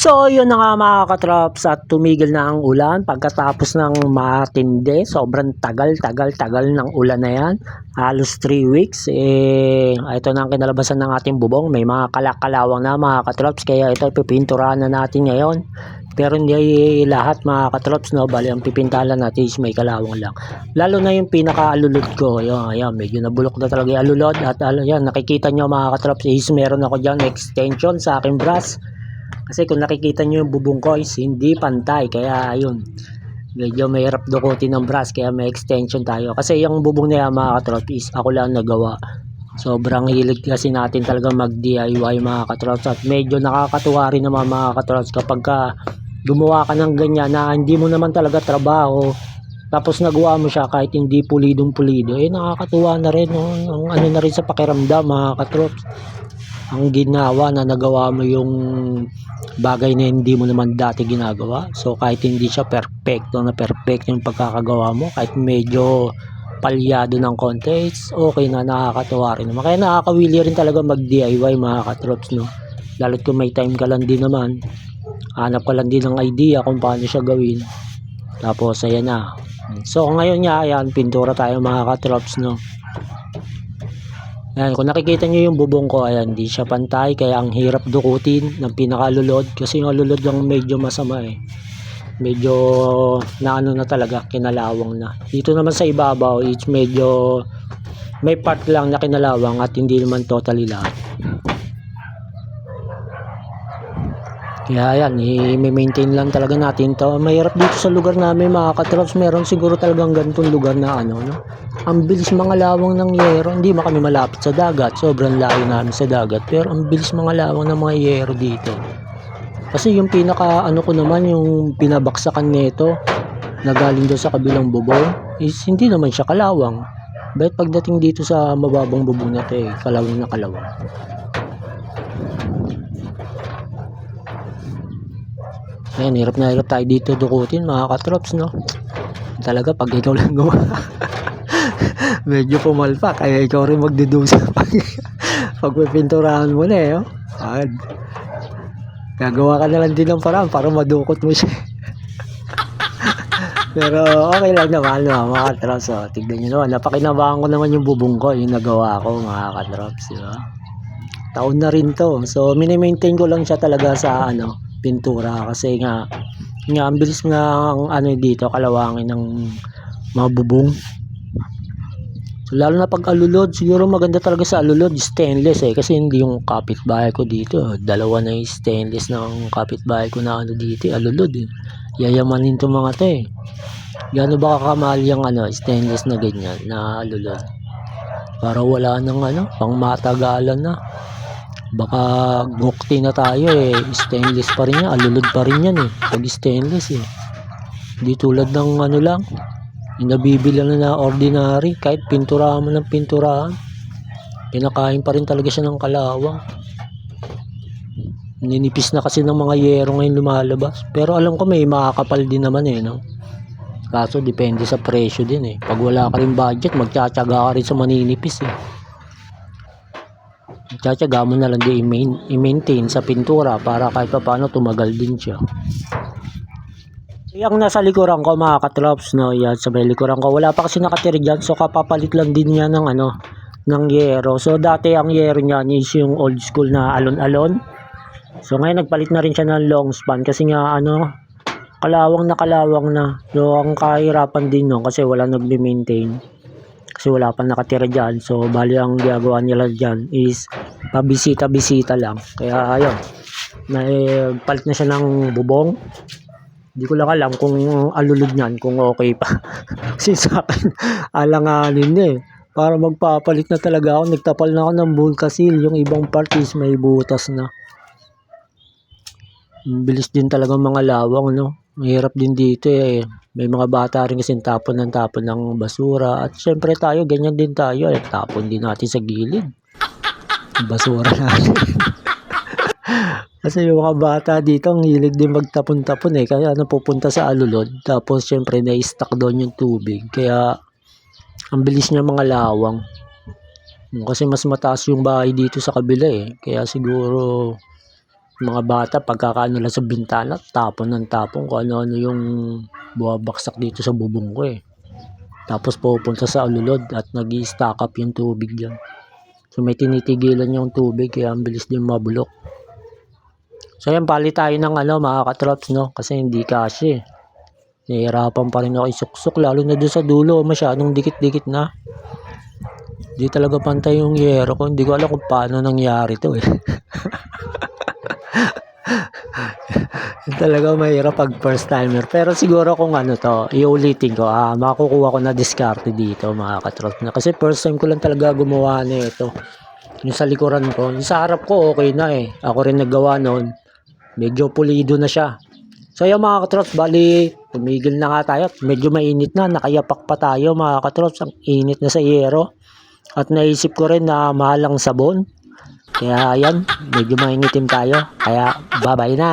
So yun na nga mga katrops at tumigil na ang ulan pagkatapos ng matindi, sobrang tagal ng ulan na yan, halos 3 weeks. Ito na ang kinalabasan ng ating bubong, may mga kalakalawang na mga katrops, kaya ito pipinturahan na natin ngayon. Pero hindi lahat mga katrops, no, bali ang pipintalan natin is may kalawang lang. Lalo na yung pinaka-alulod ko, ayan, medyo nabulok na talaga yung alulod. At yan, nakikita nyo mga katrops is meron ako dyan extension sa aking brush. Kasi kung nakikita nyo yung bubong ko is hindi pantay, kaya ayun, medyo mahirap dukutin ng brush, kaya may extension tayo. Kasi yung bubong na yan mga katrops is ako lang nagawa. Sobrang hilig kasi natin talaga mag DIY mga katrops, at medyo nakakatuwa rin naman mga katrops kapag gumawa ka ng ganyan na hindi mo naman talaga trabaho, tapos nagawa mo siya kahit hindi pulidong pulido, nakakatuwa na rin, no? Ang ano na rin sa pakiramdam mga katrops, ang ginawa na nagawa mo yung bagay na hindi mo naman dati ginagawa. So kahit hindi siya perfecto na perfect yung pagkakagawa mo, kahit medyo palyado ng konti, okay na, nakakatuwa rin naman. Kaya nakakawili rin talaga mag DIY mga katrops, no? Lalo't kung may time ka lang din naman, hanap ka lang din ng idea kung paano siya gawin, tapos ayan na. So ngayon nga, ayan, pintura tayo mga katrops, no? Ayan, kung nakikita nyo yung bubong ko, ayan, hindi siya pantay, kaya ang hirap dukutin ng pinakalulod, kasi yung alulod lang medyo masama medyo naano na talaga, kinalawang na. Dito naman sa ibabaw, it's medyo may part lang na kinalawang at hindi naman totally lahat. Kaya ayan, i-maintain lang talaga natin to. Mahirap dito sa lugar namin mga katrops, meron siguro talagang ganitong lugar na ano, no? Ang bilis mga lawang ng yero. Hindi man kami malapit sa dagat, sobrang layo namin sa dagat, pero ang bilis mga lawang ng mga yero dito. Kasi yung pinaka ano ko naman, yung pinabaksakan nito na galing doon sa kabilang bubong is hindi naman siya kalawang. But pagdating dito sa mababang bubong na to, kalawang na kalawang. Ayan, hirap na hirap tayo dito dukutin mga katrops, no? Talaga pag ikaw lang gawa medyo pumalpa, kaya ikaw rin magdedusa pag pipinturahan mo na oh. Gagawa ka na lang din ng paraan para madukot mo siya. Pero okay lang naman, no, mga katrops, oh. Tignan nyo naman, napakinabangan ko naman yung bubong ko, yung nagawa ko mga katrops, diba? Taon na rin to, so mini-maintain ko lang siya talaga sa ano, pintura, kasi nga ang bilis nga ang ano dito, kalawangin ng mga bubong. So, lalo na pag alulod, siguro maganda talaga sa alulod stainless kasi hindi yung kapitbahay ko dito, dalawa na yung stainless ng kapitbahay ko na ano dito, alulod yayamanin to mga to Gaano ba kakamahal yung ano, stainless na ganyan na alulod? Para wala nang ano, pang matagalan na. Baka gukti na tayo stainless pa rin yan, alulod pa rin yan pag stainless hindi tulad ng ano lang, yung nabibili na ordinary, kahit pinturahan mo ng pinturahan, pinakain pa rin talaga siya ng kalawang. Ninipis na kasi ng mga yero ngayon lumalabas, pero alam ko may makakapal din naman no? Kaso depende sa presyo din pag wala ka rin budget, magtsatsaga ka rin sa maninipis Tsatsaga mo na lang din i-maintain sa pintura para kahit pa paano tumagal din siya. Yung nasa likuran ko mga katrops, no, yan sa may likuran ko, wala pa kasi nakatira dyan, so kapapalit lang din niya ng ano, ng yero. So dati ang yero niya is yung old school na alon-alon. So ngayon nagpalit na rin siya ng long span kasi nga ano, kalawang na. So ang kahirapan din kasi wala nagme-maintain. Kasi wala pa nakatira dyan. So bali ang ginagawa nila dyan is pabisita-bisita lang. Kaya ayun, palit na siya ng bubong. Hindi ko lang alam kung alulod niyan, kung okay pa. Kasi sa akin, alanganin para magpapalit na talaga ako. Nagtapal na ako ng Bulkasil. Yung ibang parties may butas na. Bilis din talaga mga lawang, no? Mahirap din dito May mga bata rin kasi tapon ng basura. At syempre tayo, ganyan din tayo tapon din natin sa gilid. Basura natin. Kasi yung mga bata dito, ang hilig din magtapon-tapon kaya napupunta sa alulod. Tapos syempre na-stuck doon yung tubig. Kaya ang bilis niya mga lawang. Kasi mas mataas yung bahay dito sa kabila Kaya siguro Mga bata pagkakaano lang sa bintana, tapon ng tapon kung ano-ano yung buwabaksak dito sa bubong ko eh. Tapos pupunta sa alulod at nag-i-stack up yung tubig diyan. So may tinitigilan yung tubig kaya ang bilis din mabulok. So yan, pali tayo ng mga katrops, no? Kasi hindi kasi eh. Nahihirapan pa rin ako isuksok lalo na doon sa dulo, masyadong dikit-dikit na. Hindi talaga pantay yung yero ko. Hindi ko alam kung paano nangyari to eh. Talaga mahirap pag first timer. Pero siguro kung iulitin ko, makukuha ko na diskarte dito mga katrops na. Kasi first time ko lang talaga gumawa nito. Yung sa likuran ko, yung sa harap ko okay na eh. Ako rin naggawa noon. Medyo pulido na siya. So yung mga katrops, bali, tumigil na nga tayo. Medyo mainit na, nakayapak pa tayo mga katrops. Ang init na sa yero. At naisip ko rin na mahal ang sabon. Kaya yan, medyo maingitim tayo. Kaya bye-bye na.